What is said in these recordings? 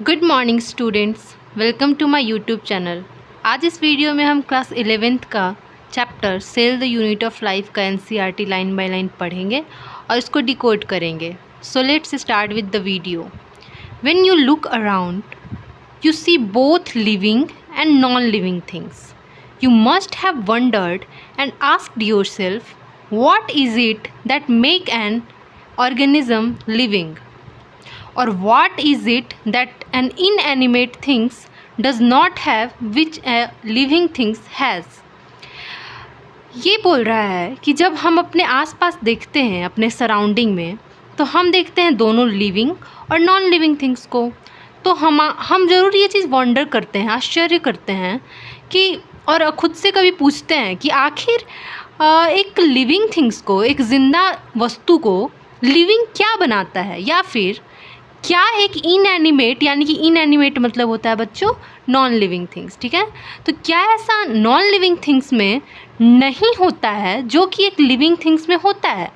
Good morning students, welcome to my YouTube channel. आज इस video में हम क्लास 11th का chapter cell the unit of life का एनसीईआरटी लाइन बाय लाइन पढ़ेंगे और इसको डिकोड करेंगे। So let's start with the video. When you look around you see both living and non-living things. You must have wondered and asked yourself, what is it that make an organism living? Or what is it that an inanimate things does not have which a living things has? ये बोल रहा है कि जब हम अपने आसपास देखते हैं अपने सराउंडिंग में, तो हम देखते हैं दोनों लिविंग और नॉन लिविंग थिंग्स को। तो हम ज़रूर ये चीज़ वंडर करते हैं, आश्चर्य करते हैं कि और ख़ुद से कभी पूछते हैं कि आखिर एक लिविंग थिंग्स को, एक ज़िंदा वस्तु को लिविंग क्या बनाता है, या फिर क्या एक इनएनिमेट, यानी कि इनएनिमेट मतलब होता है बच्चों नॉन लिविंग थिंग्स, ठीक है। तो क्या ऐसा नॉन लिविंग थिंग्स में नहीं होता है जो कि एक लिविंग थिंग्स में होता है?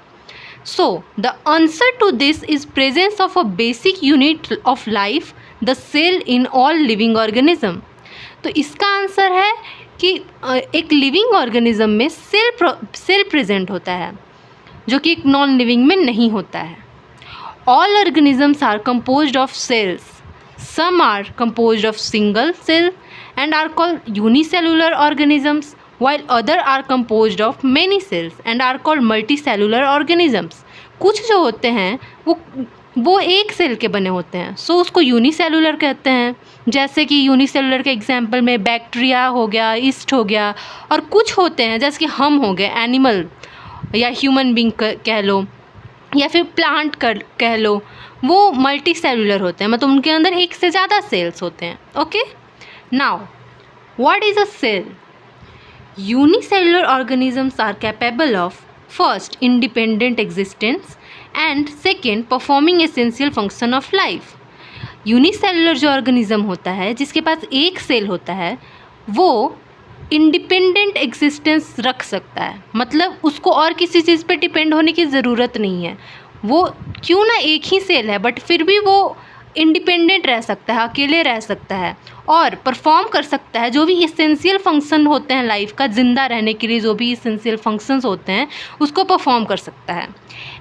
So the answer to this is presence of a basic unit of life, the cell in all living organism. तो इसका आंसर है कि एक लिविंग ऑर्गेनिज्म में सेल प्रेजेंट होता है जो कि एक नॉन लिविंग में नहीं होता है। All organisms are composed of cells. Some are composed of single cell and are called unicellular organisms, while other are composed of many cells and are called multicellular organisms. कुछ जो होते हैं वो एक सेल के बने होते हैं, सो उसको यूनिसेलुलर कहते हैं। जैसे कि यूनिसेलुलर के एग्जांपल में बैक्टीरिया हो गया, ईस्ट हो गया, और कुछ होते हैं जैसे कि हम हो गए, एनिमल या ह्यूमन बींग कह लो, या फिर प्लांट कह लो, वो मल्टी सेलुलर होते हैं, मतलब उनके अंदर एक से ज़्यादा सेल्स होते हैं। Okay, now what is a cell? Unicellular organisms are capable of first independent existence and second performing essential function of life. Unicellular जो ऑर्गेनिज्म होता है जिसके पास एक सेल होता है वो इंडिपेंडेंट एग्जिस्टेंस रख सकता है, मतलब उसको और किसी चीज़ पे डिपेंड होने की ज़रूरत नहीं है। वो क्यों ना एक ही सेल है बट फिर भी वो इंडिपेंडेंट रह सकता है, अकेले रह सकता है और परफॉर्म कर सकता है जो भी इसेंशियल फंक्शन होते हैं लाइफ का, ज़िंदा रहने के लिए जो भी इसेंशियल फंक्शंस होते हैं उसको परफॉर्म कर सकता है।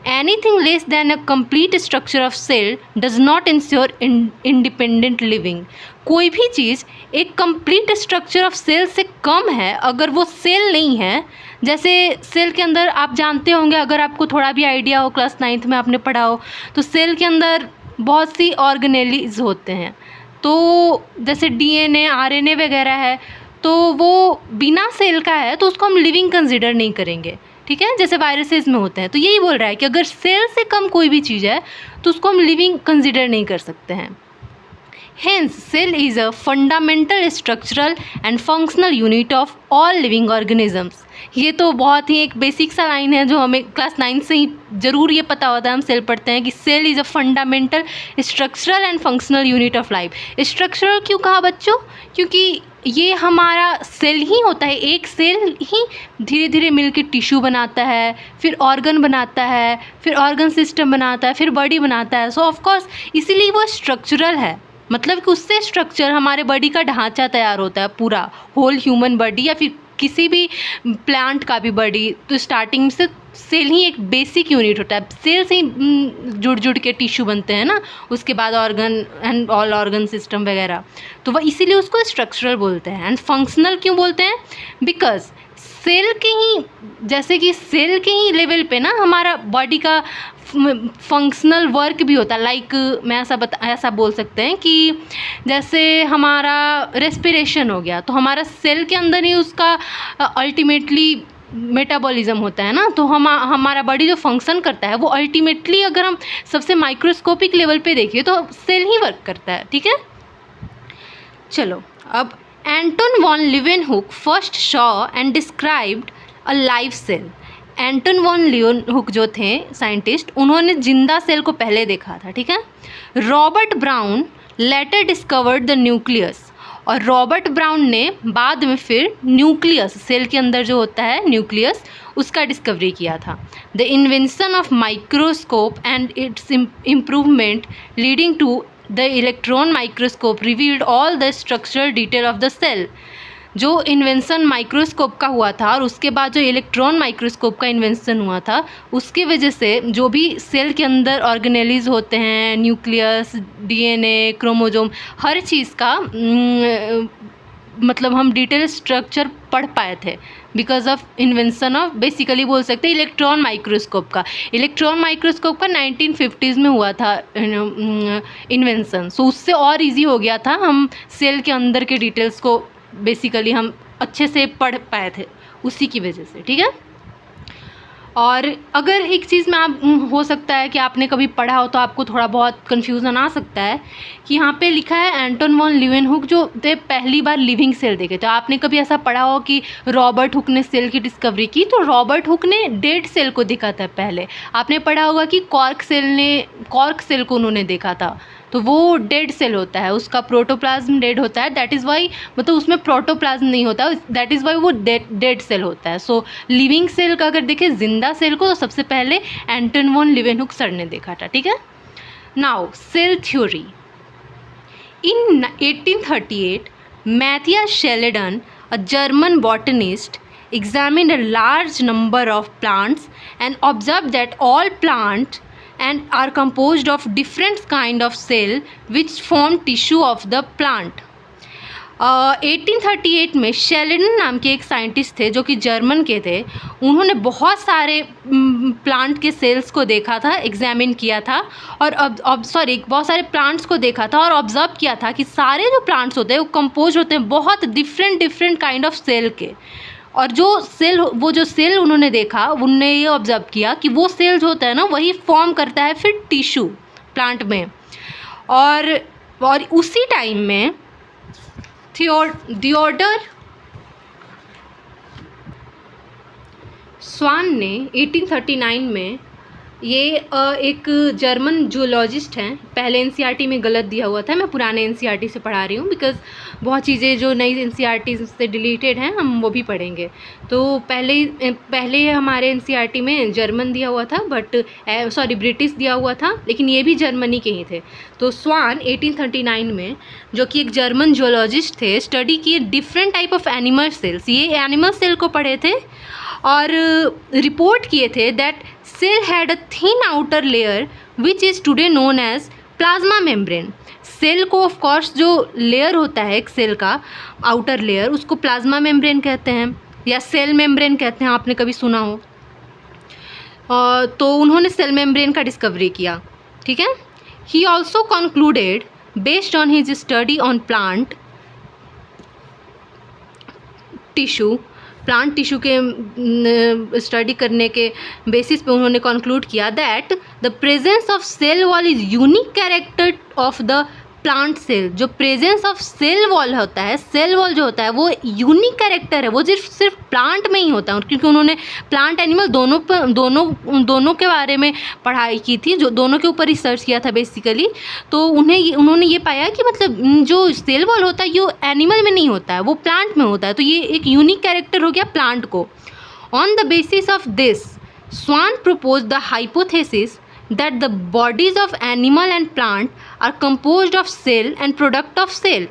Anything less than a complete structure of cell does not ensure independent living. कोई भी चीज़ एक कंप्लीट स्ट्रक्चर ऑफ सेल से कम है अगर वो सेल नहीं है। जैसे सेल के अंदर आप जानते होंगे, अगर आपको थोड़ा भी आइडिया हो, क्लास 9th में आपने पढ़ा हो, तो सेल के अंदर बहुत सी ऑर्गेनेलीज होते हैं। तो जैसे डीएनए, आरएनए वगैरह है, तो वो बिना सेल का है तो उसको हम लिविंग कंसिडर नहीं करेंगे, ठीक है, जैसे वायरसेस में होते हैं। तो यही बोल रहा है कि अगर सेल से कम कोई भी चीज़ है तो उसको हम लिविंग कंसिडर नहीं कर सकते हैं। Hence, cell is a fundamental structural and functional unit of all living organisms. ये तो बहुत ही एक बेसिक सा लाइन है जो हमें क्लास 9 से ही ज़रूर ये पता होता है, हम सेल पढ़ते हैं कि cell is a fundamental structural and functional unit of life. Structural क्यों कहा बच्चों? क्योंकि ये हमारा सेल ही होता है, एक सेल ही धीरे धीरे मिलकर टिश्यू बनाता है, फिर ऑर्गन बनाता है, फिर ऑर्गन सिस्टम बनाता है, फिर बॉडी बनाता है। सो ऑफकोर्स इसीलिए वो स्ट्रक्चरल है, मतलब कि उससे स्ट्रक्चर, हमारे बॉडी का ढांचा तैयार होता है, पूरा होल ह्यूमन बॉडी या फिर किसी भी प्लांट का भी बॉडी। तो स्टार्टिंग से सेल ही एक बेसिक यूनिट होता है, सेल से ही जुड़ के टिश्यू बनते हैं ना, उसके बाद organ and all organ system वगैरह। तो वह इसीलिए उसको स्ट्रक्चरल बोलते हैं। एंड फंक्शनल क्यों बोलते हैं? बिकॉज सेल के ही, जैसे कि सेल के ही लेवल पे ना हमारा बॉडी का फंक्शनल वर्क भी होता है। लाइक मैं ऐसा बोल सकते हैं कि जैसे हमारा रेस्पिरेशन हो गया, तो हमारा सेल के अंदर ही उसका अल्टीमेटली मेटाबॉलिज्म होता है ना। तो हमारा बॉडी जो फंक्शन करता है वो अल्टीमेटली, अगर हम सबसे माइक्रोस्कोपिक लेवल पे देखिए तो सेल ही वर्क करता है, ठीक है। चलो, अब Anton van Leeuwenhoek first saw and described a live cell. Anton van Leeuwenhoek जो थे साइंटिस्ट, उन्होंने जिंदा सेल को पहले देखा था, ठीक है। Robert Brown later discovered the nucleus, और रॉबर्ट ब्राउन ने बाद में फिर न्यूक्लियस, सेल के अंदर जो होता है न्यूक्लियस, उसका डिस्कवरी किया था। The invention of microscope and its improvement leading to the electron microscope revealed all the structural detail of the cell. जो इन्वेंशन माइक्रोस्कोप का हुआ था और उसके बाद जो इलेक्ट्रॉन माइक्रोस्कोप का इन्वेंशन हुआ था, उसके वजह से जो भी सेल के अंदर ऑर्गेनेलीज होते हैं, न्यूक्लियस, डीएनए, क्रोमोजोम, हर चीज़ का मतलब हम डिटेल स्ट्रक्चर पढ़ पाए थे because of invention of, basically बोल सकते हैं, इलेक्ट्रॉन माइक्रोस्कोप का। इलेक्ट्रॉन माइक्रोस्कोप का 1950s में हुआ था इन्वेंशन, सो उससे और इजी हो गया था, हम सेल के अंदर के डिटेल्स को बेसिकली हम अच्छे से पढ़ पाए थे उसी की वजह से, ठीक है। और अगर एक चीज़ में आप हो सकता है कि आपने कभी पढ़ा हो तो आपको थोड़ा बहुत कन्फ्यूज़न आ सकता है कि यहाँ पे लिखा है एंटन वॉन लीवेनहुक जो थे पहली बार लिविंग सेल देखे। तो आपने कभी ऐसा पढ़ा हो कि रॉबर्ट हुक ने सेल की डिस्कवरी की, तो रॉबर्ट हुक ने डेड सेल को देखा था पहले। आपने पढ़ा होगा कि कॉर्क सेल को उन्होंने देखा था, तो वो डेड सेल होता है, उसका प्रोटोप्लाज्म डेड होता है, दैट इज़ वाई, मतलब उसमें प्रोटोप्लाज्म नहीं होता, दैट इज़ वाई वो डेड सेल होता है। सो लिविंग सेल का अगर देखें, जिंदा सेल को, तो सबसे पहले एंटन वॉन लीवेनहुक सर ने देखा था, ठीक है। Now cell theory. In 1838 Matthias Schleiden, a German botanist, examined a large number of plants and observed that all plants and are composed of different kind of cell which form tissue of the plant. 1838 में Sheldon नाम के एक scientist थे जो कि German के थे। उन्होंने बहुत सारे प्लांट के सेल्स को देखा था, एग्जामिन किया था, और बहुत सारे प्लांट्स को देखा था और ऑब्जर्व किया था कि सारे जो प्लांट्स होते हैं वो कंपोज होते हैं बहुत डिफरेंट काइंड ऑफ सेल के। और वो जो सेल उन्होंने देखा, उनने ये ऑब्जर्व किया कि वो सेल जो होता है ना, वही फॉर्म करता है फिर टिश्यू प्लांट में। और उसी टाइम में थियोडर स्वान ने 1839 में, ये एक जर्मन जूलॉजिस्ट हैं, पहले एनसीईआरटी में गलत दिया हुआ था, मैं पुराने एनसीईआरटी से पढ़ा रही हूँ बिकॉज बहुत चीज़ें जो नई एनसीईआरटी से डिलीटेड हैं हम वो भी पढ़ेंगे। तो पहले हमारे एनसीईआरटी में जर्मन दिया हुआ था, ब्रिटिश दिया हुआ था, लेकिन ये भी जर्मनी के ही थे। तो स्वान 1839 में, जो कि एक जर्मन जूलॉजिस्ट थे, स्टडी किए different type of animal cells, ये एनिमल सेल को पढ़े थे और रिपोर्ट किए थे that cell had a thin outer layer which is today known as plasma membrane. Cell को ऑफ कोर्स जो लेयर होता है एक सेल का आउटर लेयर, उसको प्लाज्मा मेम्ब्रेन कहते हैं या सेल मेम्ब्रेन कहते हैं, आपने कभी सुना हो। तो उन्होंने सेल मेम्ब्रेन का डिस्कवरी किया, ठीक है। He also concluded based on his study on plant tissue के स्टडी करने के बेसिस पे उन्होंने कंक्लूड किया that the presence of cell wall is unique character of the plant cell. जो प्रेजेंस ऑफ सेल वॉल होता है, सेल वॉल जो होता है वो यूनिक कैरेक्टर है, वो सिर्फ प्लांट में ही होता है, क्योंकि उन्होंने प्लांट एनिमल दोनों के बारे में पढ़ाई की थी, जो दोनों के ऊपर रिसर्च किया था बेसिकली। तो उन्होंने ये पाया कि मतलब जो सेल वॉल होता है ये एनिमल में नहीं होता है, वो प्लांट में होता है, तो ये एक यूनिक कैरेक्टर हो गया प्लांट को। On the basis of this Schwann proposed the hypothesis that the bodies of animal and plant are composed of cell and product of cell।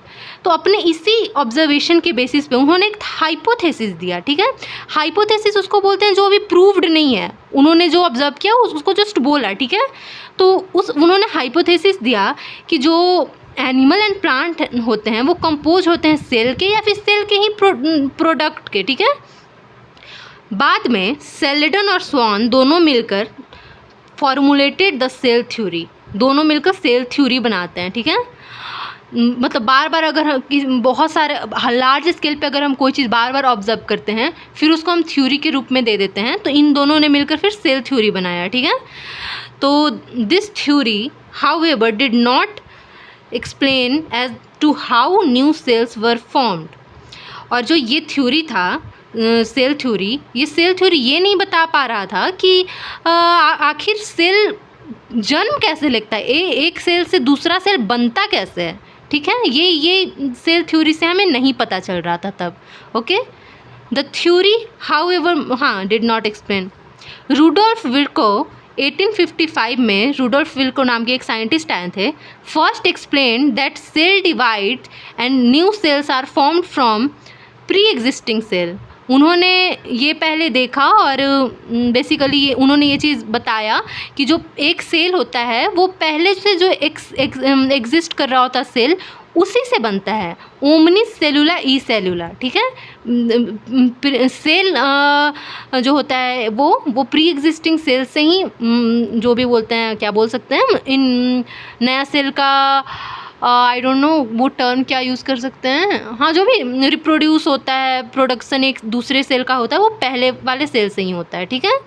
तो अपने इसी ऑब्जर्वेशन के बेसिस पे उन्होंने एक हाइपोथेसिस दिया, ठीक है। हाइपोथेसिस उसको बोलते हैं जो अभी प्रूव्ड नहीं है, उन्होंने जो ऑब्जर्व किया उसको जस्ट बोला, ठीक है। तो उन्होंने हाइपोथेसिस दिया कि जो एनिमल एंड प्लांट होते हैं वो कंपोज होते हैं सेल के या फिर सेल के ही प्रोडक्ट के, ठीक है। बाद में शेल्डन और स्वान दोनों मिलकर फॉर्मुलेटेड द सेल थ्योरी, दोनों मिलकर सेल थ्योरी बनाते हैं, ठीक है। मतलब बार बार अगर बहुत सारे लार्ज स्केल पे अगर हम कोई चीज़ बार बार ऑब्जर्व करते हैं फिर उसको हम थ्योरी के रूप में दे देते हैं, तो इन दोनों ने मिलकर फिर सेल थ्योरी बनाया, ठीक है। तो this theory however did not explain as to how new cells were formed. और जो ये थ्योरी था सेल थ्योरी ये नहीं बता पा रहा था कि आखिर सेल जन्म कैसे लेता है, एक सेल से दूसरा सेल बनता कैसे है, ठीक है। ये सेल थ्योरी से हमें नहीं पता चल रहा था तब, okay. The theory however did not explain. Rudolf Virchow 1855 में रूडोल्फ विल्को नाम के एक साइंटिस्ट आए थे. First explain that cell divide and new cells are formed from pre existing cell. उन्होंने ये पहले देखा और बेसिकली उन्होंने ये चीज़ बताया कि जो एक सेल होता है वो पहले से जो एग्जिस्ट कर रहा होता सेल उसी से बनता है. ओमनी सेलुला ई सेलुला. ठीक है. सेल जो होता है वो प्री एग्जिस्टिंग सेल से ही जो भी बोलते हैं, क्या बोल सकते हैं इन नया सेल का, आई डोंट नो वो टर्म क्या यूज़ कर सकते हैं. हाँ, जो भी रिप्रोड्यूस होता है, प्रोडक्शन एक दूसरे सेल का होता है, वो पहले वाले सेल से ही होता है. ठीक है.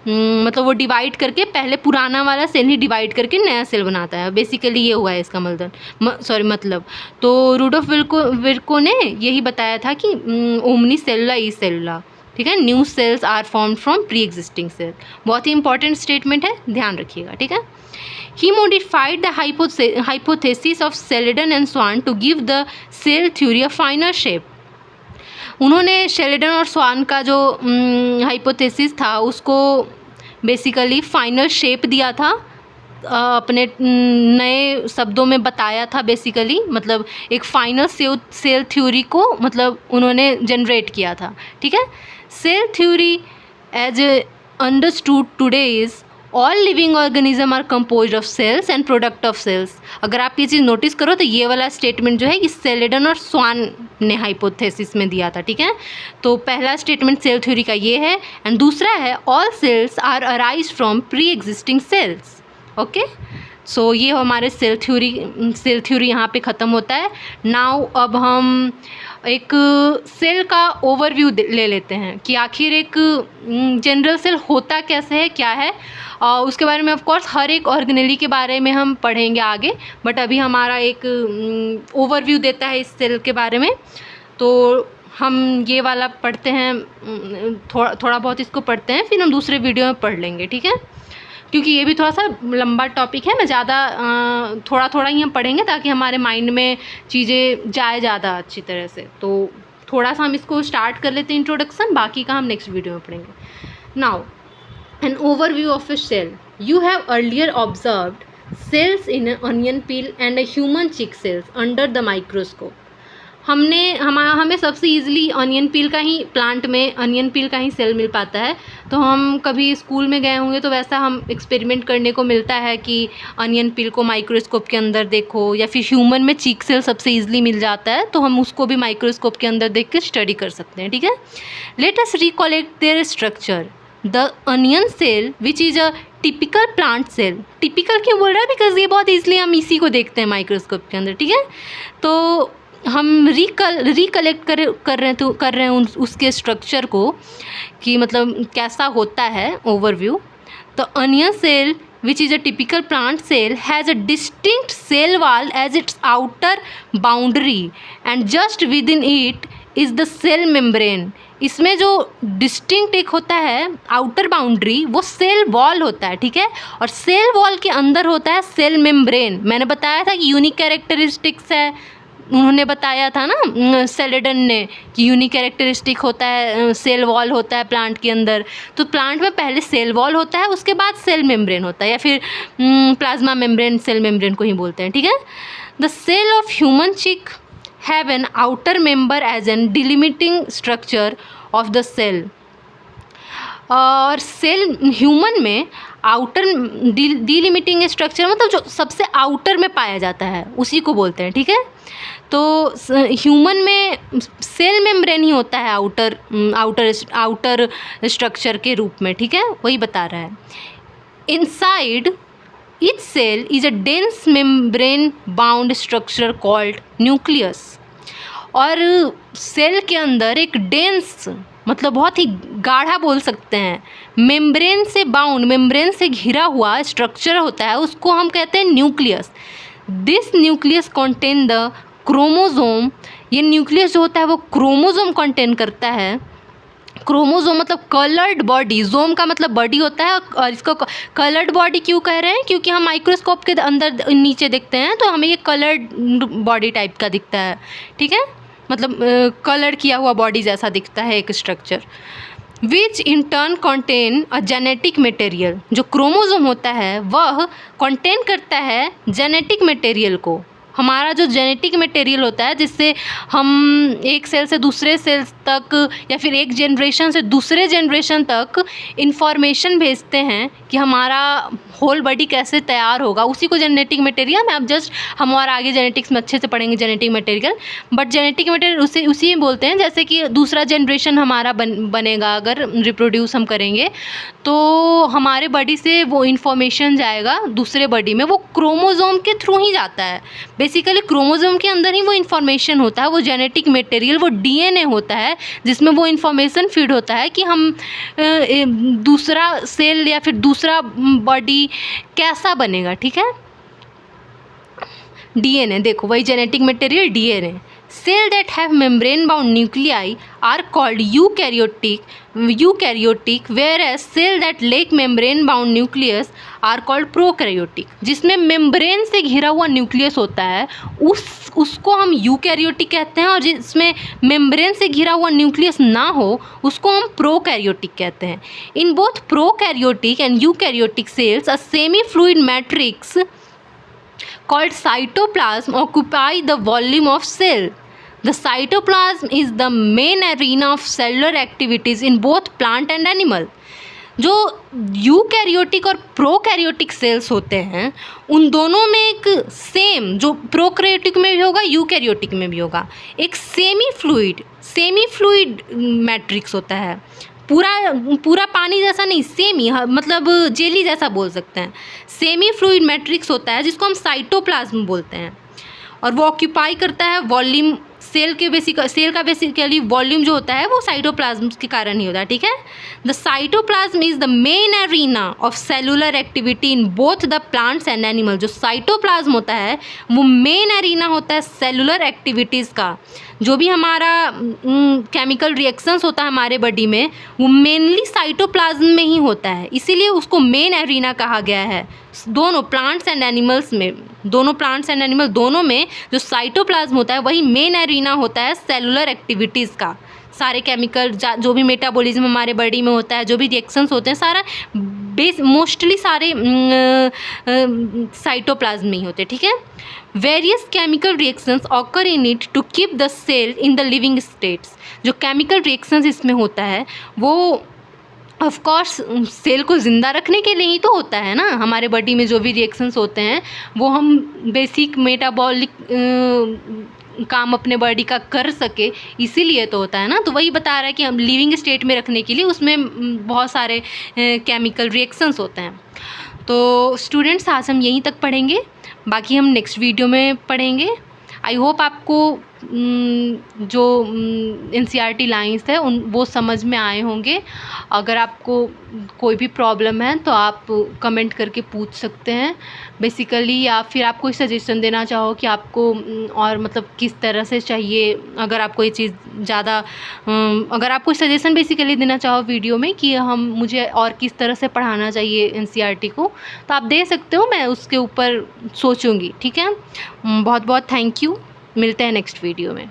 मतलब वो डिवाइड करके पहले पुराना वाला सेल ही डिवाइड करके नया सेल बनाता है. बेसिकली ये हुआ है इसका मतलब. तो रूडोल्फ विल्को ने यही बताया था कि ओमनी सेलुला ई सेलुला. ठीक है. New cells are formed from pre existing cell. बहुत ही इंपॉर्टेंट स्टेटमेंट है, ध्यान रखिएगा. ठीक है. He modified the hypothesis of Sheridan and Swan to give the cell theory a finer shape. उन्होंने शेरिडन और स्वान का जो हाइपोथेसिस था उसको बेसिकली फाइनल शेप दिया था, अपने नए शब्दों में बताया था. बेसिकली मतलब एक फाइनल सेल थ्योरी को मतलब उन्होंने जनरेट किया था. ठीक है. Cell theory as understood today is all living organism are composed of cells and product of cells. अगर आप ये चीज़ नोटिस करो तो ये वाला स्टेटमेंट जो है ये शेरिडन और स्वान ने हाइपोथेसिस में दिया था. ठीक है. तो पहला स्टेटमेंट सेल थ्योरी का ये है एंड दूसरा है all cells are arise from pre existing cells. Okay. So ये हमारे सेल थ्योरी यहाँ पे ख़त्म होता है. नाउ अब हम एक सेल का ओवरव्यू ले लेते हैं कि आखिर एक जनरल सेल होता कैसे है, क्या है. उसके बारे में ऑफ कोर्स हर एक ऑर्गेनेली के बारे में हम पढ़ेंगे आगे, बट अभी हमारा एक ओवरव्यू देता है इस सेल के बारे में. तो हम ये वाला पढ़ते हैं, थोड़ा बहुत इसको पढ़ते हैं, फिर हम दूसरे वीडियो में पढ़ लेंगे. ठीक है. क्योंकि ये भी थोड़ा सा लंबा टॉपिक है, मैं ज़्यादा थोड़ा ही हम पढ़ेंगे ताकि हमारे माइंड में चीज़ें जाए ज़्यादा अच्छी तरह से. तो थोड़ा सा हम इसको स्टार्ट कर लेते हैं इंट्रोडक्शन, बाकी का हम नेक्स्ट वीडियो में पढ़ेंगे. Now an overview of a cell. You have earlier observed cells in a onion peel and a human cheek cells under the microscope. हमें सबसे ईजिली अनियन पील का ही प्लांट में अनियन पील का ही सेल मिल पाता है. तो हम कभी स्कूल में गए होंगे तो वैसा हम एक्सपेरिमेंट करने को मिलता है कि अनियन पील को माइक्रोस्कोप के अंदर देखो, या फिर ह्यूमन में चीक सेल सबसे ईजिली मिल जाता है तो हम उसको भी माइक्रोस्कोप के अंदर देख के स्टडी कर सकते हैं. ठीक है. Let us recollect their structure. The onion cell which is a typical plant cell. Typical क्यों बोल रहा है? बिकॉज ये बहुत ईजिली हम इसी को देखते हैं माइक्रोस्कोप के अंदर. ठीक है. तो हम रिकलेक्ट कर रहे हैं उसके स्ट्रक्चर को कि मतलब कैसा होता है. Overview. The onion cell which is a typical plant cell has a distinct cell wall as its outer boundary and just within it is the cell membrane. इसमें जो डिस्टिंक्ट एक होता है आउटर बाउंड्री वो cell wall होता है. ठीक है. और सेल वॉल के अंदर होता है सेल मेम्ब्रेन. मैंने बताया था कि यूनिक कैरेक्टरिस्टिक्स है, उन्होंने बताया था ना शेरिडन ने कि यूनिक कैरेक्टरिस्टिक होता है, सेल वॉल होता है प्लांट के अंदर. तो प्लांट में पहले सेल वॉल होता है, उसके बाद सेल मेम्ब्रेन होता है, या फिर प्लाज्मा मेम्ब्रेन सेल मेम्ब्रेन को ही बोलते हैं. ठीक है. The cell of human cheek have an outer membrane as an delimiting structure of the cell. और सेल ह्यूमन में आउटर डिलिमिटिंग स्ट्रक्चर मतलब जो सबसे आउटर में पाया जाता है उसी को बोलते हैं. ठीक है. तो ह्यूमन में सेल मेम्ब्रेन ही होता है आउटर स्ट्रक्चर के रूप में. ठीक है. वही बता रहा है. Inside each cell is a dense membrane bound structure called nucleus. और सेल के अंदर एक डेंस मतलब बहुत ही गाढ़ा बोल सकते हैं, मेम्ब्रेन से बाउंड, मेम्ब्रेन से घिरा हुआ स्ट्रक्चर होता है, उसको हम कहते हैं nucleus. This nucleus contain the chromosome. ये न्यूक्लियस जो होता है वो क्रोमोजोम कंटेन करता है. क्रोमोजोम मतलब कलर्ड बॉडी. जोम का मतलब बॉडी होता है, और इसको कलर्ड बॉडी क्यों कह रहे हैं? क्योंकि हम माइक्रोस्कोप के अंदर नीचे देखते हैं तो हमें ये कलर्ड बॉडी टाइप का दिखता है. ठीक है. मतलब कलर किया हुआ बॉडी जैसा दिखता है एक structure. Which in turn contain a genetic material. जो क्रोमोसोम होता है वह कंटेन करता है जेनेटिक मटेरियल को। हमारा जो जेनेटिक मटेरियल होता है जिससे हम एक सेल से दूसरे सेल तक या फिर एक जनरेशन से दूसरे जनरेशन तक इंफॉर्मेशन भेजते हैं कि हमारा होल बॉडी कैसे तैयार होगा, उसी को जेनेटिक मटेरियल। मैं अब जस्ट हम और आगे जेनेटिक्स में अच्छे से पढ़ेंगे genetic material, but genetic material उसी में बोलते हैं। जैसे कि दूसरा जनरेशन हमारा बनेगा, अगर रिप्रोड्यूस हम करेंगे तो हमारे बॉडी से वो इन्फॉर्मेशन जाएगा दूसरे बॉडी में, वो क्रोमोसोम के थ्रू ही जाता है। बेसिकली क्रोमोसोम के अंदर ही वो इन्फॉर्मेशन होता है, वो जेनेटिक मटेरियल, वो डीएनए होता है जिसमें वो इन्फॉर्मेशन फीड होता है कि हम दूसरा सेल या फिर दूसरा बॉडी कैसा बनेगा। ठीक है, डीएनए देखो वही genetic material DNA. Cell that have membrane bound nuclei are called eukaryotic whereas cell that lack membrane bound nucleus are called prokaryotic. जिसमें मेम्ब्रेन से घिरा हुआ न्यूक्लियस होता है उसको हम यूकैरियोटिक कहते हैं, और जिसमें मेम्ब्रेन से घिरा हुआ न्यूक्लियस ना हो उसको हम प्रोकैरियोटिक कहते हैं। In both prokaryotic and eukaryotic cells a semi fluid matrix called cytoplasm occupy the volume of cell. The cytoplasm is the main arena of cellular activities in both plant and animal. जो eukaryotic और prokaryotic cells होते हैं उन दोनों में एक same, जो prokaryotic में भी होगा यूकैरियोटिक में भी होगा, एक सेमी फ्लूइड मैट्रिक्स होता है। पूरा पानी जैसा नहीं, सेमी, मतलब जेली जैसा बोल सकते हैं। सेमी फ्लूइड मैट्रिक्स होता है जिसको हम साइटोप्लाज्म बोलते हैं, और वो ऑक्यूपाई करता है वॉल्यूम। सेल का बेसिकली वॉल्यूम जो होता है वो साइटोप्लाज्म के कारण ही होता है। ठीक है, the cytoplasm is the main arena of cellular activity in both the plants and animal. जो साइटोप्लाज्म होता है वो मेन एरिना होता है सेलुलर एक्टिविटीज़ का। जो भी हमारा केमिकल रिएक्शंस होता है हमारे बॉडी में वो मेनली साइटोप्लाज्म में ही होता है, इसीलिए उसको मेन एरिना कहा गया है। दोनों प्लांट्स एंड एनिमल दोनों में जो साइटोप्लाज्म होता है वही मेन एरिना होता है सेलुलर एक्टिविटीज़ का। सारे केमिकल जो भी मेटाबॉलिज्म हमारे बॉडी में होता है, जो भी रिएक्शंस होते हैं, सारा मोस्टली सारे साइटोप्लाज्म में ही होते हैं। ठीक है, various chemical reactions occur in it to keep the cell in the living states. जो केमिकल रिएक्शंस इसमें होता है वो ऑफ कोर्स सेल को ज़िंदा रखने के लिए ही तो होता है ना। हमारे बॉडी में जो भी रिएक्शंस होते हैं वो हम बेसिक मेटाबॉलिक काम अपने बॉडी का कर सके, इसीलिए तो होता है ना। तो वही बता रहा है कि हम लिविंग स्टेट में रखने के लिए उसमें बहुत सारे केमिकल रिएक्शंस होते हैं। तो स्टूडेंट्स आज हम यहीं तक पढ़ेंगे, बाकी हम नेक्स्ट वीडियो में पढ़ेंगे। आई होप आपको जो NCERT लाइंस है वो समझ में आए होंगे। अगर आपको कोई भी प्रॉब्लम है तो आप कमेंट करके पूछ सकते हैं बेसिकली, या फिर आप कोई सजेशन देना चाहो कि आपको और मतलब किस तरह से चाहिए। अगर आपको ये चीज़ ज़्यादा अगर आप कोई सजेशन बेसिकली देना चाहो वीडियो में कि मुझे और किस तरह से पढ़ाना चाहिए NCERT को, तो आप दे सकते हो, मैं उसके ऊपर सोचूंगी। ठीक है, बहुत बहुत थैंक यू। मिलते हैं नेक्स्ट वीडियो में।